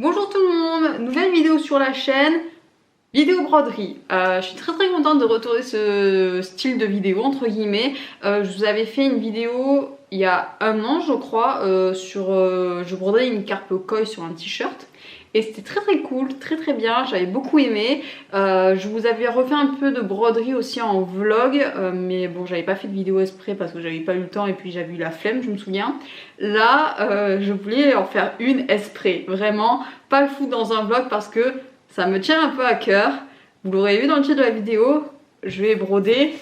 Bonjour tout le monde, nouvelle vidéo sur la chaîne, vidéo broderie. Je suis très contente de retourner ce style de vidéo entre guillemets. Je vous avais fait une vidéo il y a un an je crois sur je brodais une carpe koi sur un t-shirt. Et c'était très cool, très bien, j'avais beaucoup aimé. Je vous avais refait un peu de broderie aussi en vlog, mais bon j'avais pas fait de vidéo exprès parce que j'avais pas eu le temps et puis j'avais eu la flemme, je me souviens. Là je voulais en faire une exprès, vraiment pas le foutre dans un vlog parce que ça me tient un peu à cœur. Vous l'aurez vu dans le titre de la vidéo, je vais broder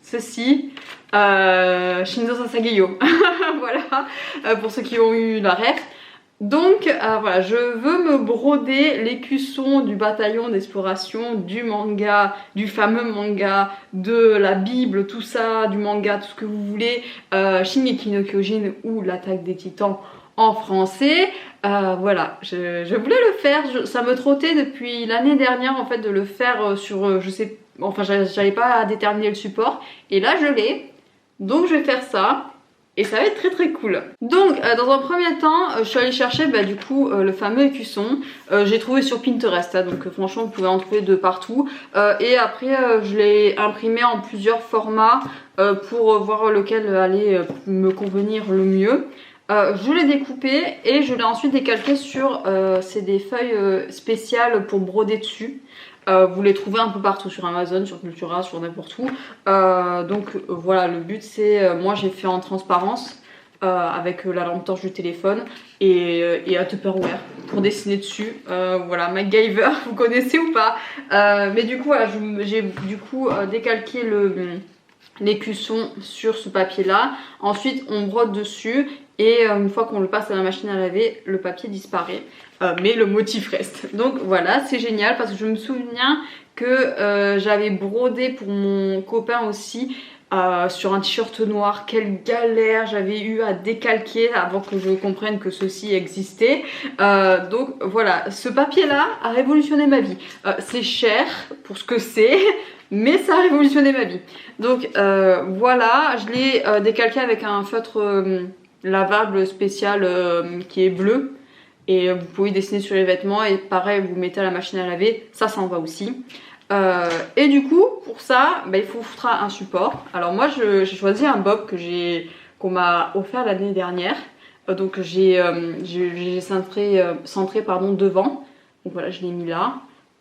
ceci. Shinzo Sasageyo. Voilà, pour ceux qui ont eu la ref. Donc voilà, je veux me broder l'écusson du bataillon d'exploration, du manga, du fameux manga, de la bible, tout ça, du manga, tout ce que vous voulez, Shingeki no Kyojin ou l'attaque des titans en français. Voilà, je voulais le faire, ça me trottait depuis l'année dernière en fait de le faire sur, je sais, enfin j'avais pas à déterminer le support, et là je l'ai, donc je vais faire ça. Et ça va être très cool. Donc dans un premier temps, je suis allée chercher du coup le fameux écusson. J'ai trouvé sur Pinterest, donc franchement vous pouvez en trouver de partout. Et après je l'ai imprimé en plusieurs formats pour voir lequel allait me convenir le mieux. Je l'ai découpé et je l'ai ensuite décalqué sur c'est des feuilles spéciales pour broder dessus. Vous les trouvez un peu partout sur Amazon, sur Cultura, sur n'importe où. Donc voilà, le but c'est, moi j'ai fait en transparence avec la lampe torche du téléphone et à Tupperware pour dessiner dessus. Voilà, MacGyver, vous connaissez ou pas? Mais du coup voilà, j'ai du coup décalqué l'écusson sur ce papier là. Ensuite on brode dessus et une fois qu'on le passe à la machine à laver, le papier disparaît. Mais le motif reste. Donc voilà, c'est génial parce que je me souviens que j'avais brodé pour mon copain aussi sur un t-shirt noir. Quelle galère j'avais eu à décalquer avant que je comprenne que ceci existait. Donc voilà, ce papier là a révolutionné ma vie. C'est cher pour ce que c'est, mais ça a révolutionné ma vie. Donc voilà, je l'ai décalqué avec un feutre lavable spécial qui est bleu. Et vous pouvez dessiner sur les vêtements et pareil vous mettez à la machine à laver, ça s'en va aussi. Et du coup pour ça il faut foutre un support. Alors moi j'ai choisi un bob qu'on m'a offert l'année dernière. Donc j'ai centré devant. Donc voilà, je l'ai mis là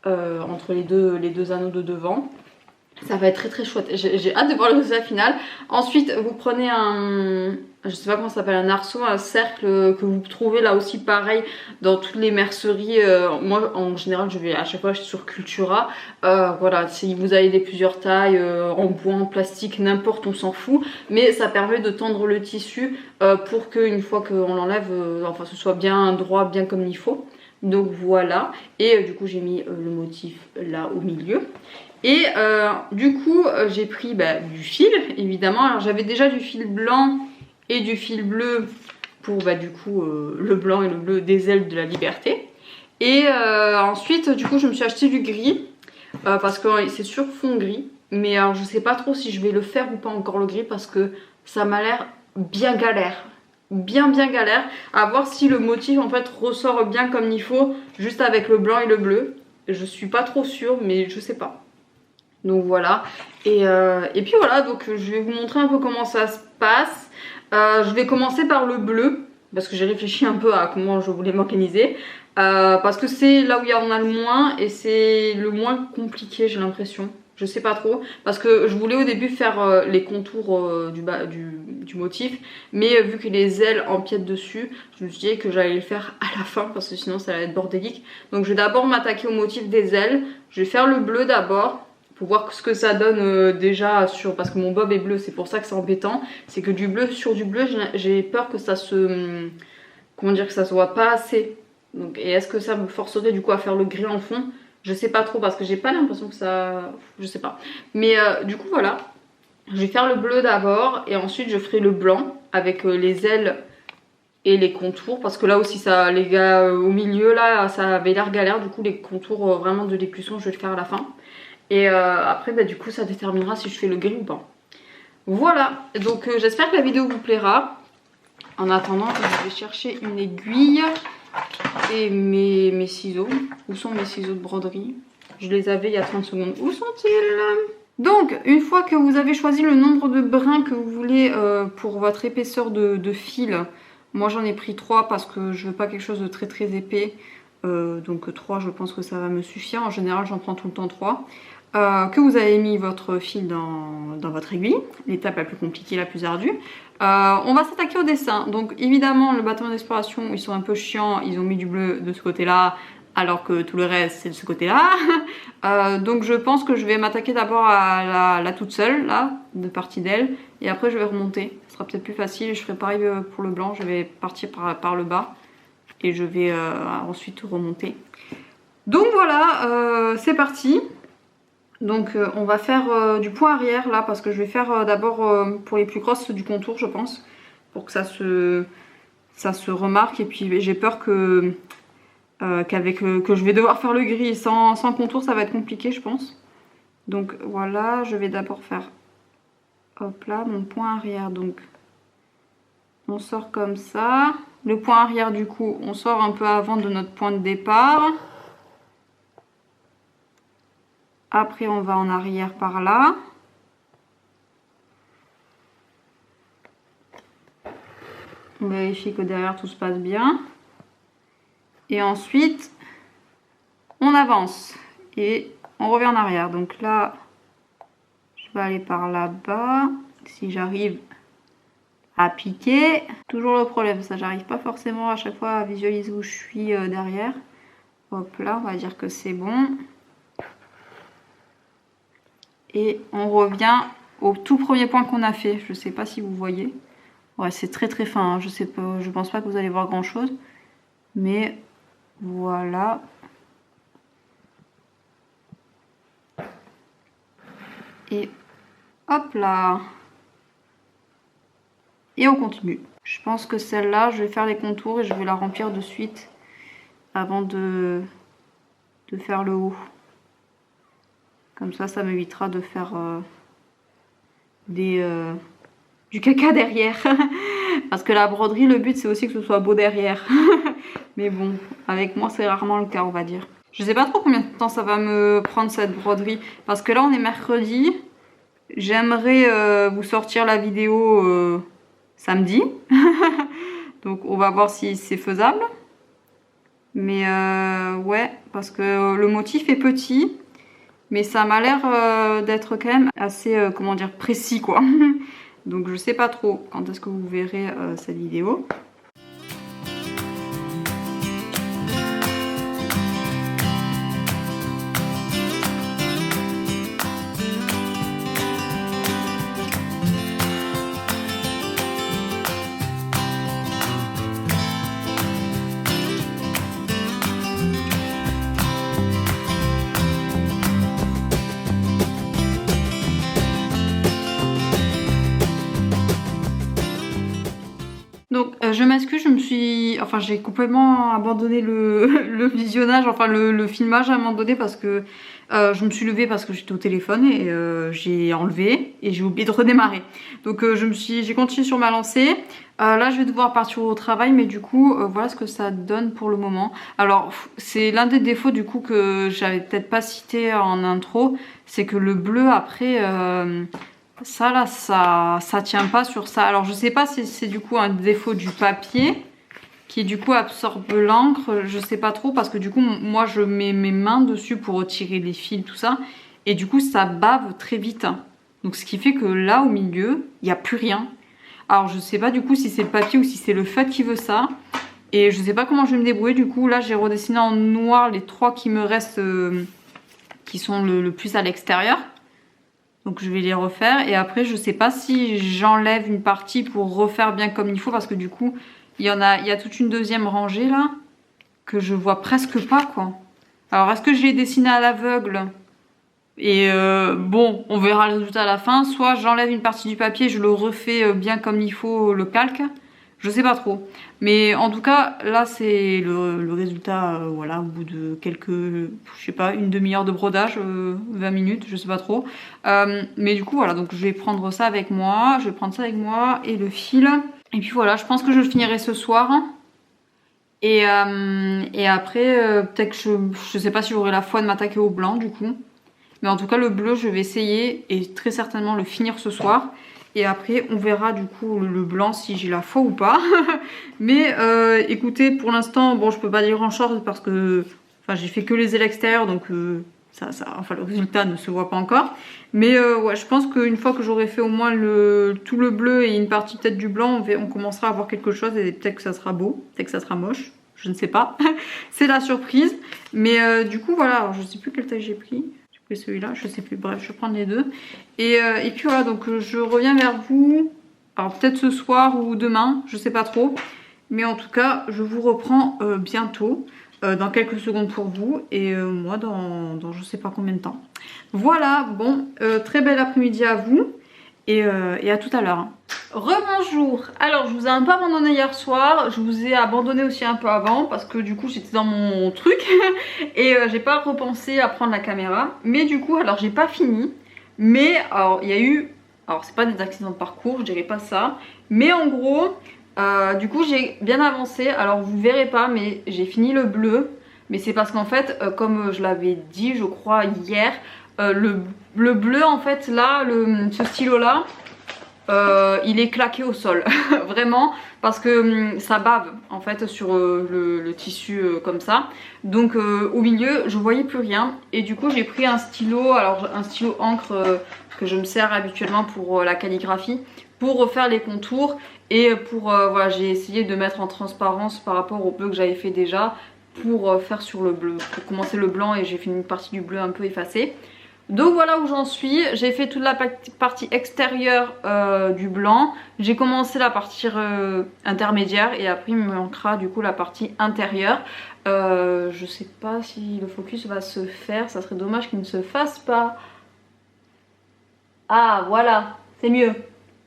entre les deux anneaux de devant. Ça va être très chouette, j'ai hâte de voir le résultat final. Ensuite vous prenez je sais pas comment ça s'appelle, un arceau, un cercle que vous trouvez là aussi pareil dans toutes les merceries. Moi en général je vais à chaque fois sur Cultura. Voilà, si vous avez plusieurs tailles, en bois, en plastique, n'importe, on s'en fout. Mais ça permet de tendre le tissu pour qu'une fois qu'on l'enlève, enfin ce soit bien droit, bien comme il faut. Donc voilà, et du coup j'ai mis le motif là au milieu. Et du coup j'ai pris du fil évidemment. Alors j'avais déjà du fil blanc et du fil bleu pour du coup le blanc et le bleu des ailes de la liberté. Et ensuite du coup je me suis acheté du gris parce que c'est sur fond gris. Mais alors je sais pas trop si je vais le faire ou pas encore le gris parce que ça m'a l'air bien galère. Bien galère à voir si le motif en fait ressort bien comme il faut juste avec le blanc et le bleu. Je suis pas trop sûre mais je sais pas. Donc voilà, et puis voilà, donc je vais vous montrer un peu comment ça se passe. Je vais commencer par le bleu parce que j'ai réfléchi un peu à comment je voulais m'organiser, parce que c'est là où il y en a le moins et c'est le moins compliqué, j'ai l'impression. Je sais pas trop parce que je voulais au début faire les contours du motif, mais vu que les ailes empiètent dessus, je me suis dit que j'allais le faire à la fin parce que sinon ça allait être bordélique. Donc je vais d'abord m'attaquer au motif des ailes. Je vais faire le bleu d'abord pour voir ce que ça donne déjà sur, parce que mon bob est bleu, c'est pour ça que c'est embêtant. C'est que du bleu sur du bleu, j'ai peur que ça se, comment dire, que ça soit pas assez. Donc, et est-ce que ça me forcerait du coup à faire le gris en fond? Je sais pas trop parce que j'ai pas l'impression que ça, je sais pas. Mais du coup voilà, je vais faire le bleu d'abord et ensuite je ferai le blanc avec les ailes et les contours, parce que là aussi ça, les gars au milieu là ça avait l'air galère. Du coup les contours vraiment de l'écusson je vais le faire à la fin. Et après du coup ça déterminera si je fais le gris ou pas. Voilà, donc j'espère que la vidéo vous plaira. En attendant je vais chercher une aiguille remonter mes ciseaux. Où sont mes ciseaux de broderie? Je les avais il y a 30 secondes. Où sont-ils? Donc, une fois que vous avez choisi le nombre de brins que vous voulez pour votre épaisseur de fil, moi j'en ai pris 3 parce que je veux pas quelque chose de très très épais. Donc 3, je pense que ça va me suffire. En général, j'en prends tout le temps 3. Que vous avez mis votre fil dans votre aiguille, l'étape la plus compliquée, la plus ardue. On va s'attaquer au dessin. Donc évidemment, le bâton d'exploration, ils sont un peu chiants. Ils ont mis du bleu de ce côté-là, alors que tout le reste, c'est de ce côté-là. Donc je pense que je vais m'attaquer d'abord à la toute seule, là, de partie d'elle. Et après, je vais remonter. Ce sera peut-être plus facile. Et je ferai pareil pour le blanc. Je vais partir par le bas. Et je vais ensuite remonter. Donc voilà, c'est parti. Donc on va faire du point arrière là parce que je vais faire d'abord pour les plus grosses du contour je pense. Pour que ça se remarque et puis j'ai peur que je vais devoir faire le gris sans contour, ça va être compliqué je pense. Donc voilà, je vais d'abord faire hop là mon point arrière. Donc on sort comme ça. Le point arrière du coup on sort un peu avant de notre point de départ. Après, on va en arrière par là. On vérifie que derrière tout se passe bien. Et ensuite, on avance. Et on revient en arrière. Donc là, je vais aller par là-bas. Si j'arrive à piquer. Toujours le problème, ça, j'arrive pas forcément à chaque fois à visualiser où je suis derrière. Hop là, on va dire que c'est bon. Et on revient au tout premier point qu'on a fait. Je ne sais pas si vous voyez. Ouais, c'est très très fin. Hein. Je sais pas, je pense pas que vous allez voir grand chose. Mais voilà. Et hop là. Et on continue. Je pense que celle-là, je vais faire les contours et je vais la remplir de suite avant de faire le haut. Comme ça m'évitera de faire du caca derrière. Parce que la broderie, le but c'est aussi que ce soit beau derrière. Mais bon, avec moi c'est rarement le cas on va dire. Je sais pas trop combien de temps ça va me prendre cette broderie. Parce que là on est mercredi. J'aimerais vous sortir la vidéo samedi. Donc on va voir si c'est faisable. Mais ouais, parce que le motif est petit. Mais ça m'a l'air d'être quand même assez, comment dire, précis quoi. Donc je sais pas trop quand est-ce que vous verrez cette vidéo. Donc je m'excuse, j'ai complètement abandonné le visionnage, enfin le filmage à un moment donné parce que je me suis levée parce que j'étais au téléphone et j'ai enlevé et j'ai oublié de redémarrer. Donc j'ai continué sur ma lancée. Là je vais devoir partir au travail mais du coup voilà ce que ça donne pour le moment. Alors c'est l'un des défauts du coup que j'avais peut-être pas cité en intro, c'est que le bleu après... ça là, ça tient pas sur ça. Alors je sais pas si c'est du coup un défaut du papier qui du coup absorbe l'encre. Je sais pas trop parce que du coup moi je mets mes mains dessus pour retirer les fils tout ça. Et du coup ça bave très vite. Donc ce qui fait que là au milieu il n'y a plus rien. Alors je sais pas du coup si c'est le papier ou si c'est le feutre qui veut ça. Et je sais pas comment je vais me débrouiller. Du coup là j'ai redessiné en noir les 3 qui me restent qui sont le plus à l'extérieur. Donc je vais les refaire et après je sais pas si j'enlève une partie pour refaire bien comme il faut parce que du coup il y a toute une deuxième rangée là que je vois presque pas quoi. Alors est-ce que je l'ai dessiné à l'aveugle et bon on verra le résultat à la fin, soit j'enlève une partie du papier, je le refais bien comme il faut le calque. Je sais pas trop. Mais en tout cas, là, c'est le résultat, voilà, au bout de quelques, je sais pas, une demi-heure de brodage, 20 minutes, je sais pas trop. Mais du coup, voilà, donc je vais prendre ça avec moi. Je vais prendre ça avec moi et le fil. Et puis voilà, je pense que je le finirai ce soir. Et après, peut-être que je sais pas si j'aurai la foi de m'attaquer au blanc du coup. Mais en tout cas, le bleu, je vais essayer et très certainement le finir ce soir. Et après, on verra du coup le blanc si j'ai la foi ou pas. Mais écoutez, pour l'instant, bon, je peux pas dire en short parce que enfin, j'ai fait que les ailes extérieures, donc enfin, le résultat ne se voit pas encore. Mais ouais, je pense qu'une fois que j'aurai fait au moins tout le bleu et une partie peut-être du blanc, on commencera à voir quelque chose et peut-être que ça sera beau, peut-être que ça sera moche. Je ne sais pas. C'est la surprise. Mais du coup, voilà, alors, je sais plus quelle taille j'ai pris. Celui-là, je sais plus, bref, je vais prendre les deux. Et puis voilà, donc je reviens vers vous, alors peut-être ce soir ou demain, je sais pas trop. Mais en tout cas, je vous reprends bientôt, dans quelques secondes pour vous, et moi dans je sais pas combien de temps. Voilà, bon, très bel après-midi à vous, et à tout à l'heure. Rebonjour. Alors je vous ai un peu abandonné hier soir, je vous ai abandonné aussi un peu avant parce que du coup j'étais dans mon truc et j'ai pas repensé à prendre la caméra. Mais du coup alors j'ai pas fini, mais alors il y a eu, alors c'est pas des accidents de parcours, je dirais pas ça, mais en gros du coup j'ai bien avancé. Alors vous verrez pas mais j'ai fini le bleu, mais c'est parce qu'en fait comme je l'avais dit je crois hier, le bleu en fait là, ce stylo là, il est claqué au sol vraiment parce que ça bave en fait sur le tissu comme ça, donc au milieu je voyais plus rien et du coup j'ai pris un stylo, alors un stylo encre que je me sers habituellement pour la calligraphie, pour refaire les contours et pour voilà, j'ai essayé de mettre en transparence par rapport au bleu que j'avais fait déjà pour faire sur le bleu, pour commencer le blanc, et j'ai fait une partie du bleu un peu effacée. Donc voilà où j'en suis, j'ai fait toute la partie extérieure du blanc, j'ai commencé la partie intermédiaire et après il me manquera du coup la partie intérieure. Je sais pas si le focus va se faire, ça serait dommage qu'il ne se fasse pas. Ah voilà, c'est mieux,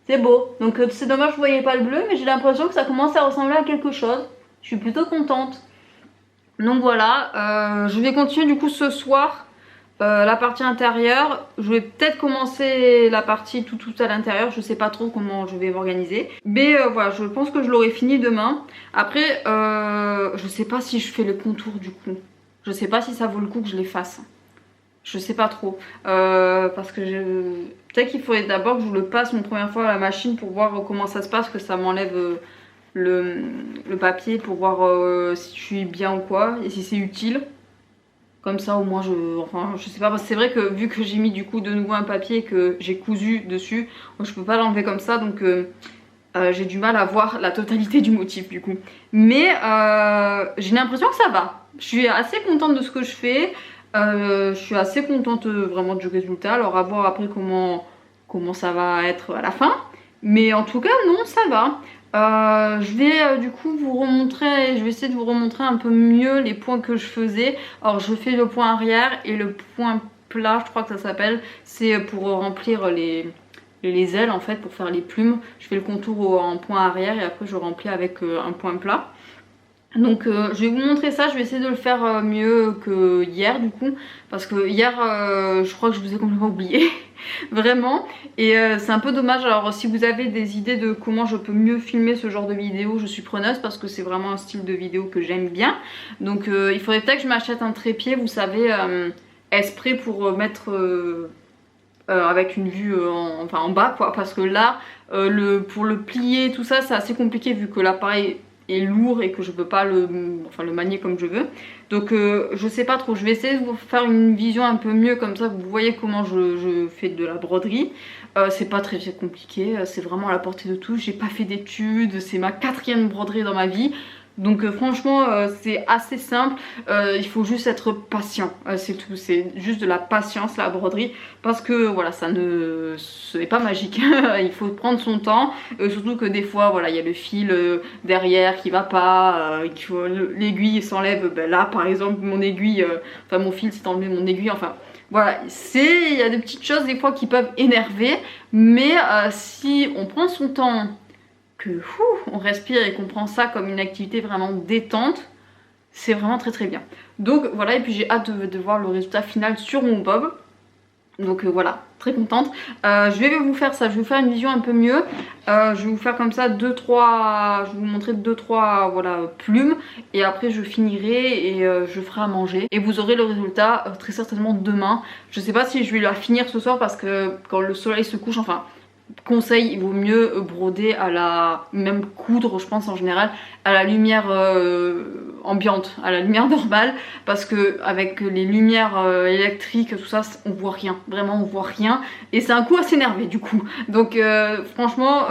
c'est beau. Donc c'est dommage que vous voyez pas le bleu, mais j'ai l'impression que ça commence à ressembler à quelque chose. Je suis plutôt contente. Donc voilà, je vais continuer du coup ce soir. La partie intérieure, je vais peut-être commencer la partie tout à l'intérieur, je sais pas trop comment je vais m'organiser, mais voilà, je pense que je l'aurai fini demain. Après je sais pas si je fais le contour du coup, je sais pas si ça vaut le coup que je les fasse, je sais pas trop, parce que peut-être qu'il faudrait d'abord que je le passe une première fois à la machine pour voir comment ça se passe, que ça m'enlève le papier pour voir si je suis bien ou quoi et si c'est utile. Comme ça au moins je sais pas, parce que c'est vrai que vu que j'ai mis du coup de nouveau un papier que j'ai cousu dessus, je peux pas l'enlever comme ça, donc j'ai du mal à voir la totalité du motif du coup. Mais j'ai l'impression que ça va. Je suis assez contente de ce que je fais, je suis assez contente vraiment du résultat. Alors à voir après comment ça va être à la fin. Mais en tout cas non, ça va. Je vais du coup vous remontrer, je vais essayer de vous remontrer un peu mieux les points que je faisais. Alors je fais le point arrière et le point plat, je crois que ça s'appelle, c'est pour remplir les ailes en fait, pour faire les plumes. Je fais le contour en point arrière et après je remplis avec un point plat. Donc je vais vous montrer ça, je vais essayer de le faire mieux que hier du coup, parce que hier je crois que je vous ai complètement oublié vraiment, et c'est un peu dommage. Alors si vous avez des idées de comment je peux mieux filmer ce genre de vidéo, je suis preneuse parce que c'est vraiment un style de vidéo que j'aime bien. Donc il faudrait peut-être que je m'achète un trépied, vous savez, exprès pour mettre avec une vue en bas quoi, parce que là pour le plier tout ça c'est assez compliqué vu que l'appareil est lourd et que je peux pas le manier comme je veux. Donc je sais pas trop, je vais essayer de vous faire une vision un peu mieux, comme ça vous voyez comment je fais de la broderie. C'est pas très compliqué, c'est vraiment à la portée de tous, j'ai pas fait d'études, c'est ma 4e broderie dans ma vie. Donc franchement c'est assez simple, il faut juste être patient, c'est tout, c'est juste de la patience la broderie, parce que voilà, ce n'est pas magique, il faut prendre son temps, surtout que des fois voilà, il y a le fil derrière qui va pas, l'aiguille s'enlève, ben là par exemple mon aiguille, mon fil s'est enlevé, mon aiguille, voilà, il y a des petites choses des fois qui peuvent énerver, mais si on prend son temps, on respire et qu'on prend ça comme une activité vraiment détente, c'est vraiment très très bien. Donc voilà, et puis j'ai hâte de voir le résultat final sur mon bob. Donc voilà, très contente. Je vais vous faire ça, je vais vous faire une vision un peu mieux. Je vais vous faire comme ça 2-3, je vais vous montrer 2-3 voilà, plumes. Et après je finirai et je ferai à manger. Et vous aurez le résultat très certainement demain. Je sais pas si je vais la finir ce soir parce que quand le soleil se couche, enfin... Conseil, il vaut mieux broder à la, même coudre je pense en général, à la lumière ambiante, à la lumière normale, parce que avec les lumières électriques, tout ça, on voit rien, vraiment on voit rien, et c'est un coup assez énervé du coup. Donc franchement,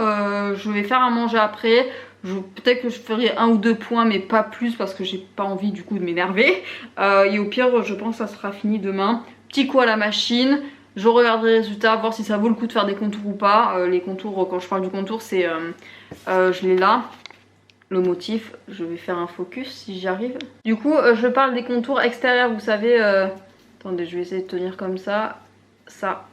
je vais faire à manger après. Peut-être que je ferai 1 ou 2 points mais pas plus parce que j'ai pas envie du coup de m'énerver. Et au pire je pense que ça sera fini demain. Petit coup à la machine. Je regarderai les résultats, voir si ça vaut le coup de faire des contours ou pas. Les contours, quand je parle du contour, c'est... je l'ai là, le motif. Je vais faire un focus si j'y arrive. Du coup, je parle des contours extérieurs, vous savez... Attendez, je vais essayer de tenir comme ça. Ça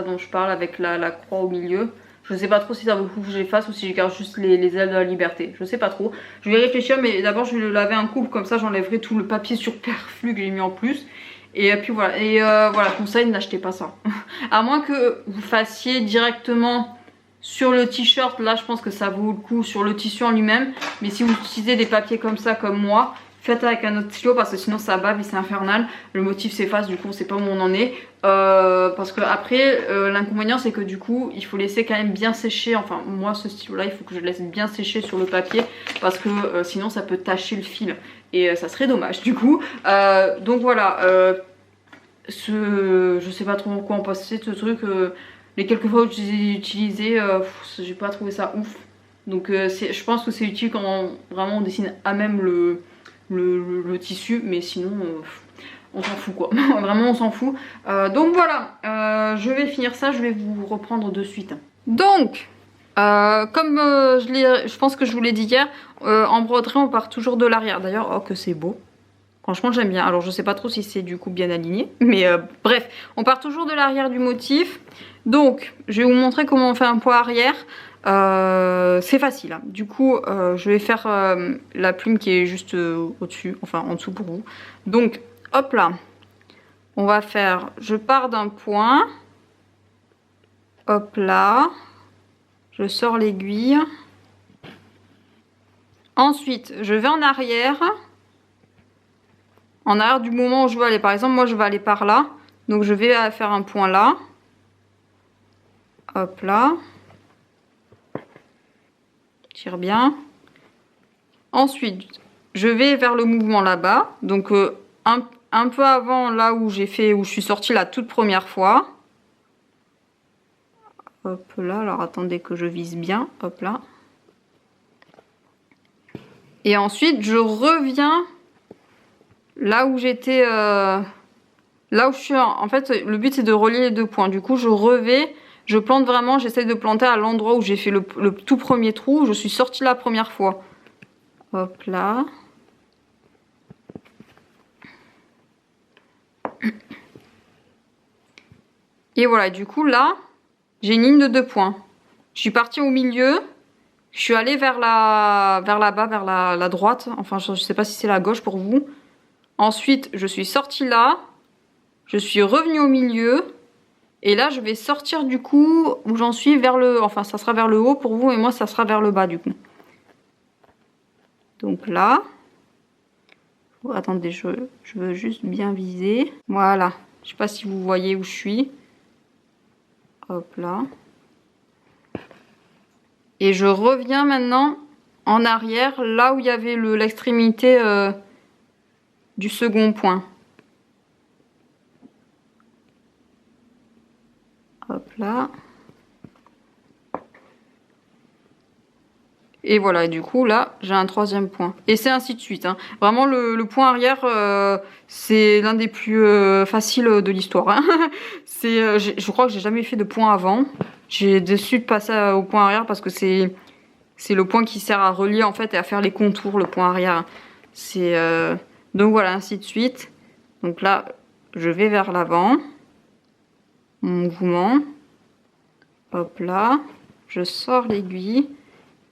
dont je parle avec la croix au milieu. Je sais pas trop si ça vaut le coup que j'efface ou si je garde juste les ailes de la liberté. Je sais pas trop. Je vais réfléchir, mais d'abord je vais le laver un coup, comme ça j'enlèverai tout le papier superflu que j'ai mis en plus. Et puis voilà, voilà, conseil, n'achetez pas ça. À moins que vous fassiez directement sur le t-shirt, là je pense que ça vaut le coup sur le tissu en lui-même. Mais si vous utilisez des papiers comme ça, comme moi, faites avec un autre stylo parce que sinon ça bave et c'est infernal. Le motif s'efface, du coup on sait pas où on en est. Parce que après, l'inconvénient c'est que du coup il faut laisser quand même bien sécher. Enfin moi ce stylo là il faut que je le laisse bien sécher sur le papier parce que sinon ça peut tacher le fil. Et ça serait dommage du coup. Donc voilà, je sais pas trop quoi en penser de ce truc. Les quelques fois où j'ai utilisé, j'ai pas trouvé ça ouf. Donc je pense que c'est utile quand vraiment on dessine à même le tissu. Mais sinon, on s'en fout quoi. Vraiment on s'en fout. Donc voilà, je vais finir ça, je vais vous reprendre de suite. Donc... comme je pense que je vous l'ai dit hier, en broderie on part toujours de l'arrière. D'ailleurs, oh que c'est beau. Franchement j'aime bien. Alors je sais pas trop si c'est du coup bien aligné. Mais bref, on part toujours de l'arrière du motif. Donc je vais vous montrer comment on fait un point arrière. C'est facile. Hein. Du coup je vais faire la plume qui est juste au-dessus. Enfin en dessous pour vous. Donc hop là. On va faire... Je pars d'un point. Hop là. Je sors l'aiguille. Ensuite, je vais en arrière. En arrière du moment où je veux aller. Par exemple, moi, je vais aller par là. Donc, je vais faire un point là. Hop là. Tire bien. Ensuite, je vais vers le mouvement là-bas. Donc, un peu avant là où j'ai fait, où je suis sortie la toute première fois. Hop là, alors attendez que je vise bien, hop là. Et ensuite, je reviens là où j'étais, là où je suis. En fait, le but c'est de relier les deux points. Du coup, je plante vraiment, j'essaie de planter à l'endroit où j'ai fait le tout premier trou, où je suis sortie la première fois. Hop là. Et voilà, du coup là, j'ai une ligne de 2 points. Je suis partie au milieu, je suis allée vers là-bas, vers la droite. Enfin, je sais pas si c'est la gauche pour vous. Ensuite, je suis sortie là, je suis revenue au milieu. Et là, je vais sortir du coup où j'en suis vers le... Enfin, ça sera vers le haut pour vous et moi, ça sera vers le bas du coup. Donc là... Oh, attendez, je veux juste bien viser. Voilà. Je sais pas si vous voyez où je suis. Hop là. Et je reviens maintenant en arrière, là où il y avait l'extrémité du second point. Hop là. Et voilà, et du coup là j'ai un troisième point. Et c'est ainsi de suite. Hein. Vraiment le point arrière, c'est l'un des plus faciles de l'histoire. Hein. Je crois que j'ai jamais fait de point avant. J'ai décidé de passer au point arrière parce que c'est le point qui sert à relier en fait et à faire les contours, le point arrière. Donc voilà, ainsi de suite. Donc là, je vais vers l'avant. Mon mouvement. Hop là. Je sors l'aiguille.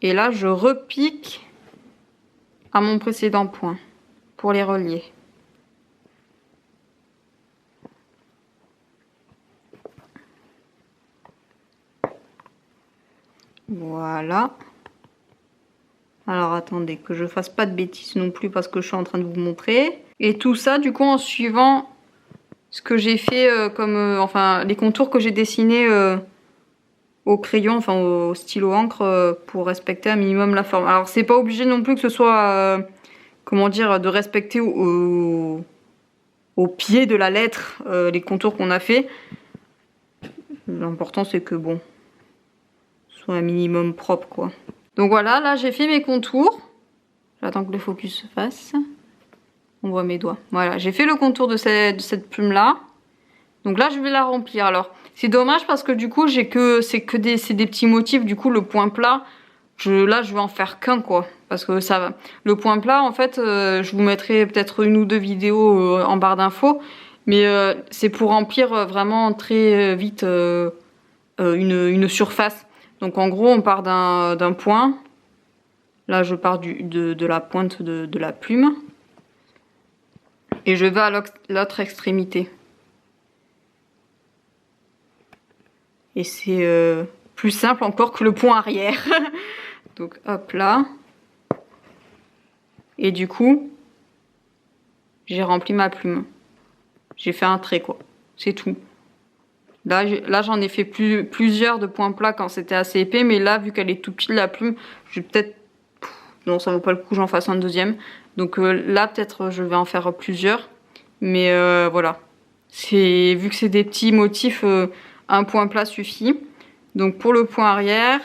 Et là, je repique à mon précédent point pour les relier. Voilà. Alors attendez que je fasse pas de bêtises non plus parce que je suis en train de vous montrer. Et tout ça du coup en suivant ce que j'ai fait enfin les contours que j'ai dessinés au crayon, enfin au stylo encre pour respecter un minimum la forme. Alors c'est pas obligé non plus que ce soit, comment dire, de respecter au pied de la lettre les contours qu'on a fait. L'important c'est que bon, soit un minimum propre quoi. Donc voilà, là j'ai fait mes contours. J'attends que le focus se fasse. On voit mes doigts. Voilà, j'ai fait le contour de cette plume là. Donc là je vais la remplir. Alors c'est dommage parce que du coup c'est des petits motifs. Du coup le point plat, là je vais en faire qu'un quoi. Parce que ça va. Le point plat en fait, je vous mettrai peut-être une ou deux vidéos en barre d'infos. Mais c'est pour remplir vraiment très vite une surface. Donc en gros on part d'un point. Là je pars de la pointe de la plume. Et je vais à l'autre extrémité. Et c'est plus simple encore que le point arrière. Donc hop là. Et du coup, j'ai rempli ma plume. J'ai fait un trait quoi. C'est tout. Là j'en ai fait plusieurs de points plats quand c'était assez épais. Mais là, vu qu'elle est tout petite la plume, je vais peut-être... Non, ça vaut pas le coup, j'en fasse un deuxième. Donc là, peut-être je vais en faire plusieurs. Mais voilà. Vu que c'est des petits motifs, un point plat suffit. Donc pour le point arrière,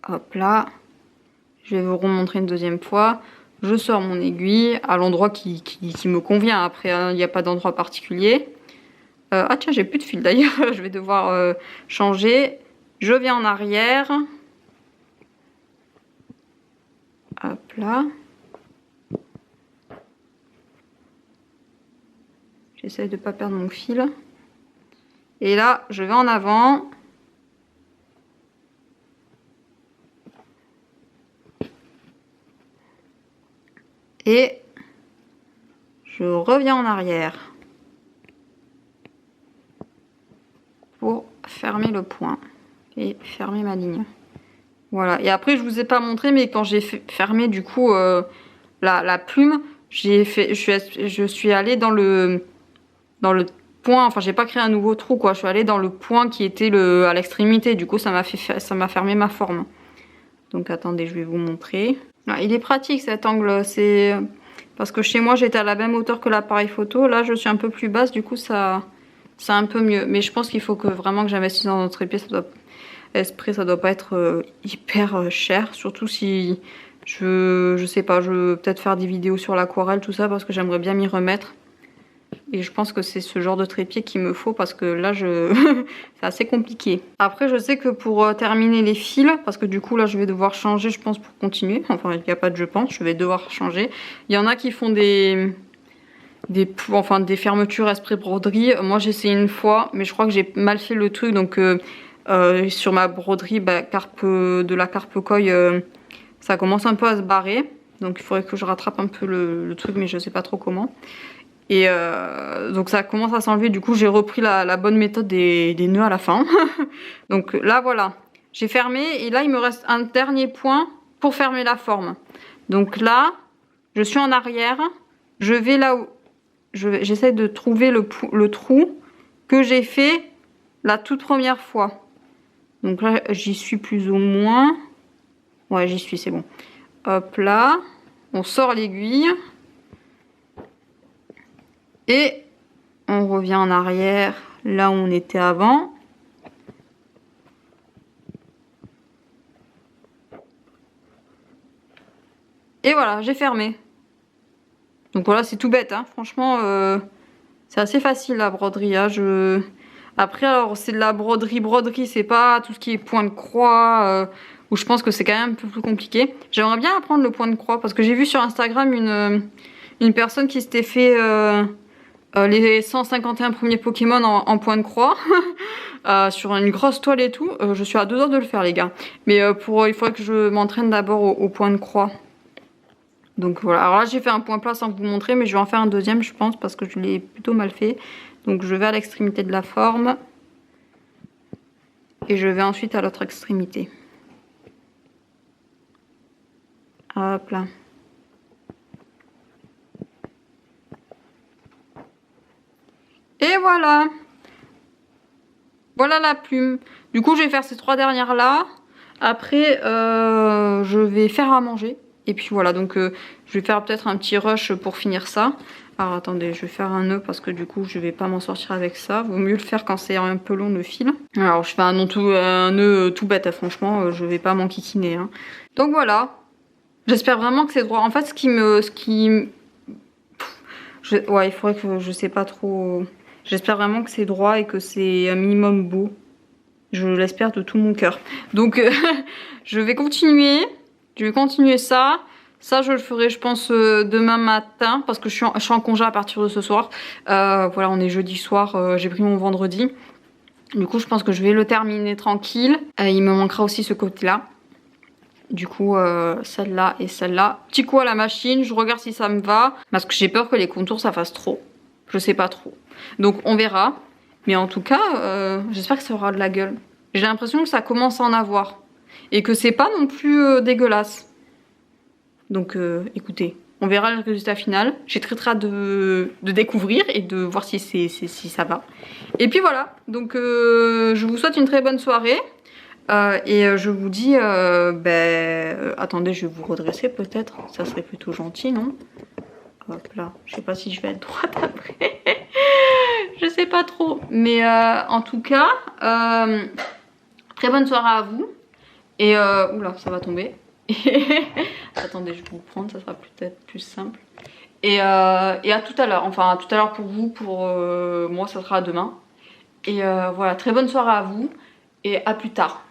hop là, je vais vous remontrer une deuxième fois. Je sors mon aiguille à l'endroit qui me convient. Après, il n'y a pas d'endroit particulier. Ah tiens, j'ai plus de fil d'ailleurs. Je vais devoir changer. Je viens en arrière. Hop là. J'essaye de ne pas perdre mon fil. Et là, je vais en avant. Et je reviens en arrière. Pour fermer le point. Et fermer ma ligne. Voilà. Et après, je vous ai pas montré, mais quand j'ai fermé du coup la plume, je suis allée dans le point, enfin j'ai pas créé un nouveau trou quoi, je suis allée dans le point qui était à l'extrémité, du coup ça m'a fermé ma forme. Donc attendez, je vais vous montrer. Ah, il est pratique cet angle, c'est parce que chez moi j'étais à la même hauteur que l'appareil photo, là je suis un peu plus basse, du coup c'est un peu mieux. Mais je pense qu'il faut vraiment que j'investisse dans un trépied, ça doit pas être hyper cher, surtout si je sais pas, je veux peut-être faire des vidéos sur l'aquarelle, tout ça, parce que j'aimerais bien m'y remettre. Et je pense que c'est ce genre de trépied qu'il me faut parce que là, c'est assez compliqué. Après, je sais que pour terminer les fils, parce que du coup, là, je vais devoir changer, je pense, pour continuer. Enfin, il n'y a pas de je pense, je vais devoir changer. Il y en a qui font des fermetures esprit broderie. Moi, j'ai essayé une fois, mais je crois que j'ai mal fait le truc. Donc, sur ma broderie de la carpe coille, ça commence un peu à se barrer. Donc, il faudrait que je rattrape un peu le truc, mais je sais pas trop comment. Et donc ça commence à s'enlever, du coup j'ai repris la bonne méthode des nœuds à la fin. Donc là voilà, j'ai fermé et là il me reste un dernier point pour fermer la forme. Donc là, je suis en arrière, je vais là où j'essaie de trouver le trou que j'ai fait la toute première fois. Donc là j'y suis plus ou moins. Ouais, j'y suis, c'est bon. Hop là, on sort l'aiguille. Et on revient en arrière, là où on était avant. Et voilà, j'ai fermé. Donc voilà, c'est tout bête, hein. Franchement, c'est assez facile la broderie. Hein. Après, alors c'est de la broderie, c'est pas tout ce qui est point de croix, où je pense que c'est quand même un peu plus compliqué. J'aimerais bien apprendre le point de croix, parce que j'ai vu sur Instagram une personne qui s'était fait... les 151 premiers Pokémon en point de croix sur une grosse toile et tout. Je suis à 2 heures de le faire les gars. Mais il faudrait que je m'entraîne d'abord au point de croix. Donc voilà, alors là j'ai fait un point plat sans vous montrer, mais je vais en faire un deuxième je pense parce que je l'ai plutôt mal fait. Donc je vais à l'extrémité de la forme et je vais ensuite à l'autre extrémité. Hop là. Et voilà. Voilà la plume. Du coup, je vais faire ces 3 dernières là. Après, je vais faire à manger. Et puis voilà, donc je vais faire peut-être un petit rush pour finir ça. Alors attendez, je vais faire un nœud parce que du coup, je vais pas m'en sortir avec ça. Vaut mieux le faire quand c'est un peu long le fil. Alors, je fais un nœud tout bête, franchement, je vais pas m'enquiquiner. Hein. Donc voilà. J'espère vraiment que c'est droit. En fait, ouais, il faudrait que je sais pas trop. J'espère vraiment que c'est droit et que c'est un minimum beau. Je l'espère de tout mon cœur. Donc je vais continuer. Je vais continuer ça. Ça, je le ferai, je pense, demain matin. Parce que je suis en congé à partir de ce soir. Voilà, on est jeudi soir. J'ai pris mon vendredi. Du coup, je pense que je vais le terminer tranquille. Il me manquera aussi ce côté-là. Du coup, celle-là et celle-là. Petit coup à la machine. Je regarde si ça me va. Parce que j'ai peur que les contours, ça fasse trop. Je sais pas trop. Donc, on verra. Mais en tout cas, j'espère que ça aura de la gueule. J'ai l'impression que ça commence à en avoir. Et que c'est pas non plus dégueulasse. Donc écoutez, on verra le résultat final. J'ai très hâte de découvrir et de voir si ça va. Et puis voilà, donc je vous souhaite une très bonne soirée. Et je vous dis, attendez, je vais vous redresser peut-être. Ça serait plutôt gentil, non? Hop là, je sais pas si je vais être droite après. Je sais pas trop. Mais en tout cas, très bonne soirée à vous. Et oula, ça va tomber. Attendez, je vais vous prendre, ça sera peut-être plus simple. Et à tout à l'heure. Enfin, à tout à l'heure pour vous, pour moi, ça sera demain. Et voilà, très bonne soirée à vous. Et à plus tard.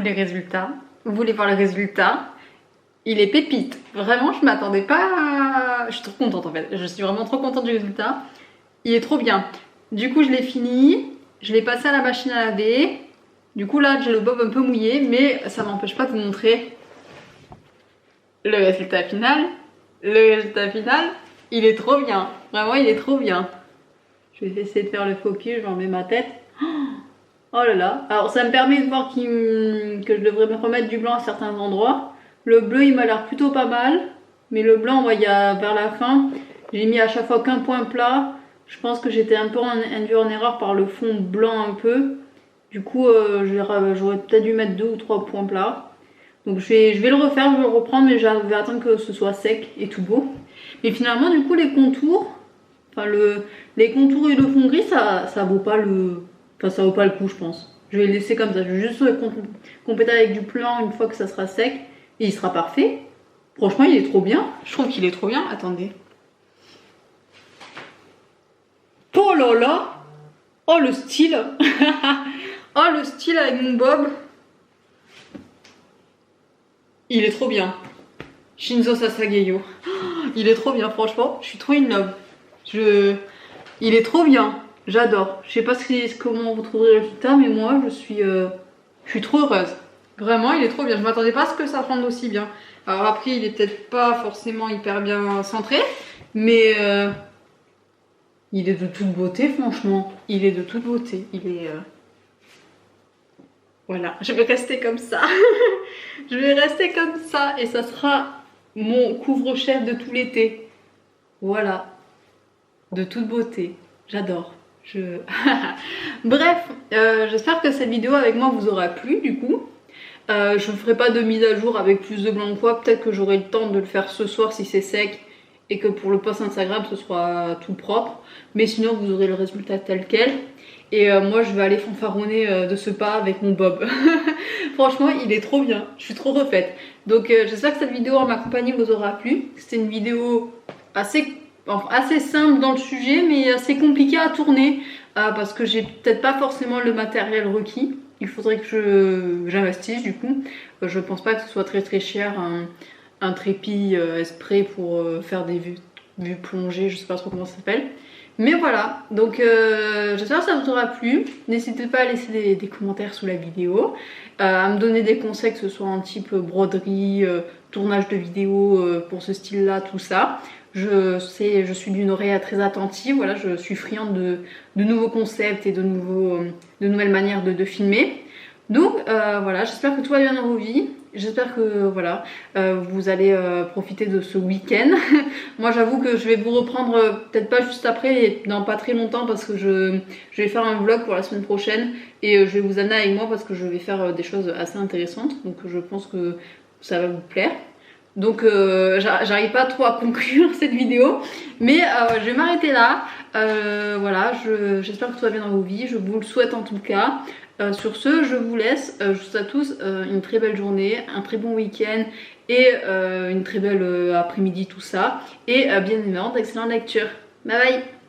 Les résultats. Vous voulez voir le résultat? Il est pépite. Vraiment, je m'attendais pas à... Je suis trop contente en fait. Je suis vraiment trop contente du résultat. Il est trop bien. Du coup, je l'ai fini. Je l'ai passé à la machine à laver. Du coup, là, j'ai le bob un peu mouillé. Mais ça m'empêche pas de vous montrer le résultat final. Le résultat final, il est trop bien. Vraiment, il est trop bien. Je vais essayer de faire le focus. Je vais enlever ma tête. Oh là là, alors ça me permet de voir que je devrais me remettre du blanc à certains endroits. Le bleu il m'a l'air plutôt pas mal, mais le blanc, il y a vers la fin, j'ai mis à chaque fois qu'un point plat. Je pense que j'étais un peu induit en erreur par le fond blanc un peu. Du coup, j'aurais peut-être dû mettre 2 ou 3 points plats. Donc je vais le refaire, je vais le reprendre, mais je vais attendre que ce soit sec et tout beau. Mais finalement, du coup, les contours, enfin les contours et le fond gris, ça vaut pas le... Enfin, ça vaut pas le coup, je pense. Je vais le laisser comme ça. Je vais juste compléter avec du blanc une fois que ça sera sec. Et il sera parfait. Franchement, il est trop bien. Je trouve qu'il est trop bien. Attendez. Oh là là! Oh, le style! Oh, le style avec mon bob. Il est trop bien. Shinzo Sasageyo. Oh, il est trop bien, franchement. Je suis trop in love. Il est trop bien. J'adore. Je sais pas comment vous trouverez le résultat, mais moi je suis trop heureuse. Vraiment, il est trop bien. Je m'attendais pas à ce que ça rende aussi bien. Alors après, il est peut-être pas forcément hyper bien centré, mais il est de toute beauté, franchement. Il est de toute beauté. Il est... Voilà, je vais rester comme ça. Je vais rester comme ça et ça sera mon couvre-chef de tout l'été. Voilà, de toute beauté. J'adore. Bref, j'espère que cette vidéo avec moi vous aura plu du coup. Je ne ferai pas de mise à jour avec plus de blanc ou quoi. Peut-être que j'aurai le temps de le faire ce soir si c'est sec et que pour le post Instagram ce soit tout propre. Mais sinon vous aurez le résultat tel quel. Et moi je vais aller fanfaronner de ce pas avec mon bob. Franchement il est trop bien, je suis trop refaite. Donc j'espère que cette vidéo en ma compagnie vous aura plu. C'était une vidéo assez simple dans le sujet mais assez compliquée à tourner. Parce que j'ai peut-être pas forcément le matériel requis. Il faudrait que j'investisse du coup. Je pense pas que ce soit très cher un trépied exprès pour faire des vues plongées, je sais pas trop comment ça s'appelle. Mais voilà, donc j'espère que ça vous aura plu. N'hésitez pas à laisser des commentaires sous la vidéo, à me donner des conseils, que ce soit en type broderie, tournage de vidéo pour ce style là, tout ça. Je suis d'une oreille très attentive, voilà, je suis friande de nouveaux concepts et de nouvelles manières de filmer. Donc voilà, j'espère que tout va bien dans vos vies. J'espère que voilà, vous allez profiter de ce week-end. Moi j'avoue que je vais vous reprendre peut-être pas juste après et dans pas très longtemps parce que je vais faire un vlog pour la semaine prochaine et je vais vous amener avec moi parce que je vais faire des choses assez intéressantes. Donc je pense que ça va vous plaire. Donc j'arrive pas trop à conclure cette vidéo, mais je vais m'arrêter là. Voilà, j'espère que tout va bien dans vos vies, je vous le souhaite en tout cas. Sur ce, je vous laisse. Je vous souhaite à tous une très belle journée, un très bon week-end et une très belle après-midi, tout ça. Et bien évidemment, d'excellentes lectures. Bye bye!